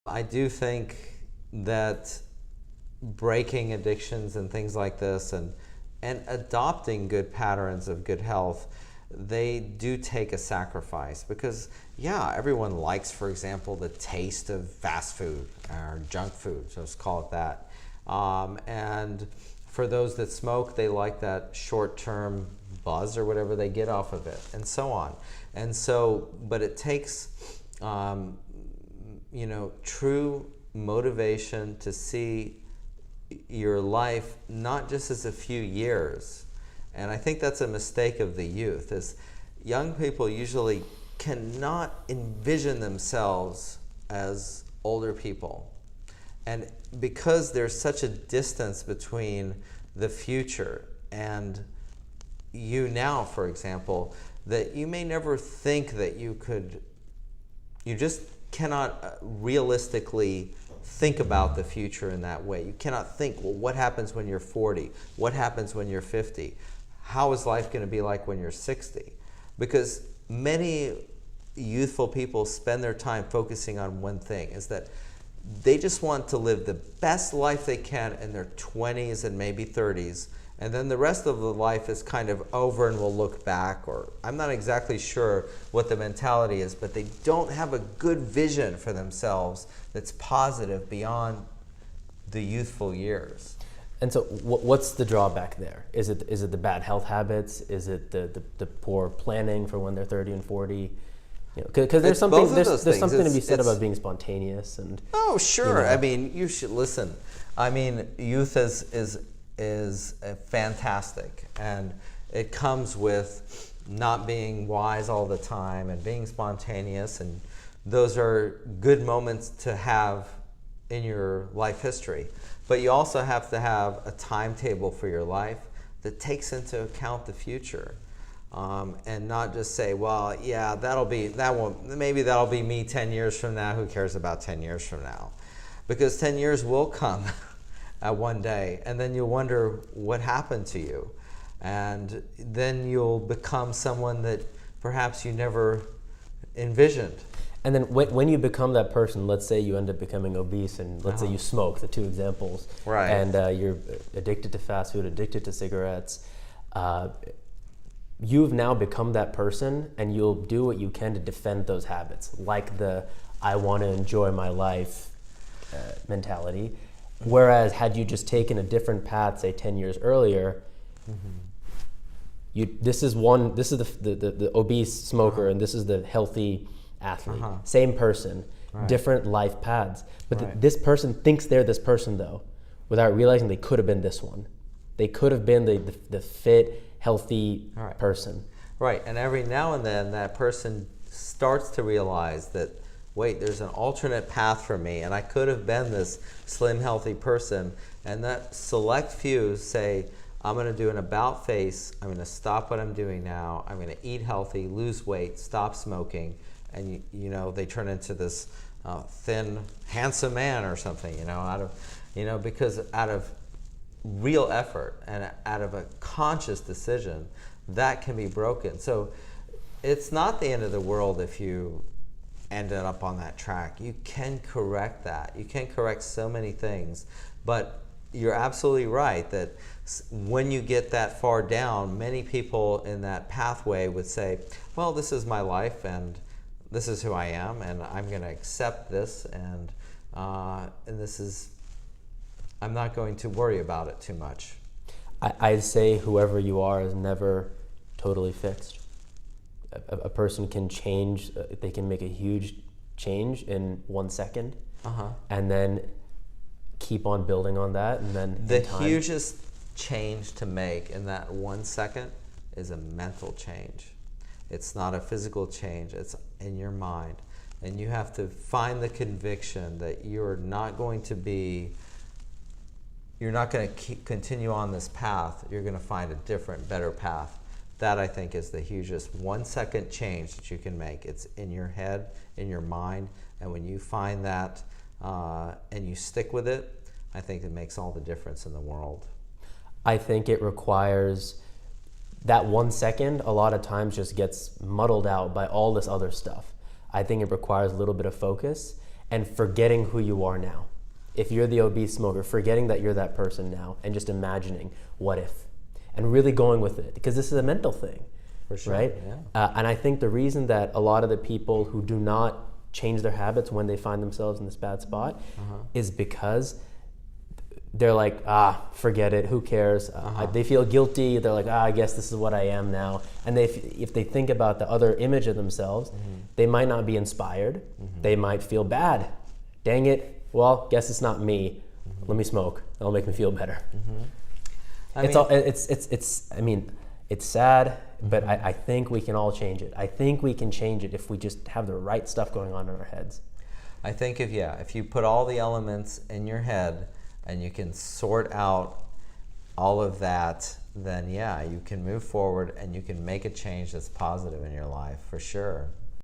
I do think that breaking addictions and things like this, and adopting good patterns of good health, they do take a sacrifice, because yeah, everyone likes, for example, the taste of fast food or junk food, so let's call it that. And for those that smoke, they like that short-term buzz or whatever they get off of it, and so on. And so, but it takes true motivation to see your life not just as a few years. And I think that's a mistake of the youth, is young people usually cannot envision themselves as older people. And because there's such a distance between the future and you now, for example, that you may never think that you just cannot realistically think about the future in that way. You cannot think, well, what happens when you're 40? What happens when you're 50? How is life going to be like when you're 60? Because many youthful people spend their time focusing on one thing, is that they just want to live the best life they can in their 20s and maybe 30s, and then the rest of the life is kind of over and we'll look back, or I'm not exactly sure what the mentality is, but they don't have a good vision for themselves that's positive beyond the youthful years. And so what's the drawback there? Is it the bad health habits? Is it the poor planning for when they're 30 and 40? Because there's something to be said about being spontaneous and. Oh, sure. I mean, you should listen. I mean, youth is fantastic, and it comes with not being wise all the time and being spontaneous, and those are good moments to have in your life history. But you also have to have a timetable for your life that takes into account the future. And not just say, well, yeah, maybe that'll be me 10 years from now. Who cares about 10 years from now? Because 10 years will come at one day, and then you'll wonder what happened to you. And then you'll become someone that perhaps you never envisioned. And then when you become that person, let's say you end up becoming obese, and let's say you smoke, the two examples, right? And you're addicted to fast food, addicted to cigarettes. You've now become that person, and you'll do what you can to defend those habits, like the I want to enjoy my life mentality. Whereas had you just taken a different path, say 10 years earlier, this is the obese smoker, and this is the healthy athlete. Same person, different life paths. But this person thinks they're this person, though, without realizing they could have been this one. They could have been the fit, healthy person. Right, and every now and then that person starts to realize that, wait, there's an alternate path for me, and I could have been this slim, healthy person. And that select few say, I'm going to do an about face, I'm going to stop what I'm doing now, I'm going to eat healthy, lose weight, stop smoking, and they turn into this thin, handsome man or something, because out of real effort and out of a conscious decision, that can be broken. So it's not the end of the world if you ended up on that track. You can correct that. You can correct so many things. But you're absolutely right that when you get that far down, many people in that pathway would say, well, this is my life, and this is who I am, and I'm going to accept this, and this is, I'm not going to worry about it too much. I'd say whoever you are is never totally fixed. A person can change, they can make a huge change in 1 second, and then keep on building on that, and then the hugest change to make in that 1 second is a mental change. It's not a physical change, it's in your mind. And you have to find the conviction that you're not going to continue on this path. You're going to find a different, better path. That, I think, is the hugest 1 second change that you can make. It's in your head, in your mind, and when you find that and you stick with it, I think it makes all the difference in the world. I think it requires that 1 second, a lot of times just gets muddled out by all this other stuff. I think it requires a little bit of focus, and forgetting who you are now. If you're the obese smoker, forgetting that you're that person now and just imagining what if, and really going with it, because this is a mental thing. For sure, right? yeah. And I think the reason that a lot of the people who do not change their habits when they find themselves in this bad spot is because they're like, forget it, who cares? They feel guilty. They're like, I guess this is what I am now. And if they think about the other image of themselves, they might not be inspired. They might feel bad. Dang it, well, guess it's not me. Let me smoke. That'll make me feel better. It's sad, but I think we can all change it. I think we can change it if we just have the right stuff going on in our heads. I think if you put all the elements in your head and you can sort out all of that, then you can move forward and you can make a change that's positive in your life, for sure.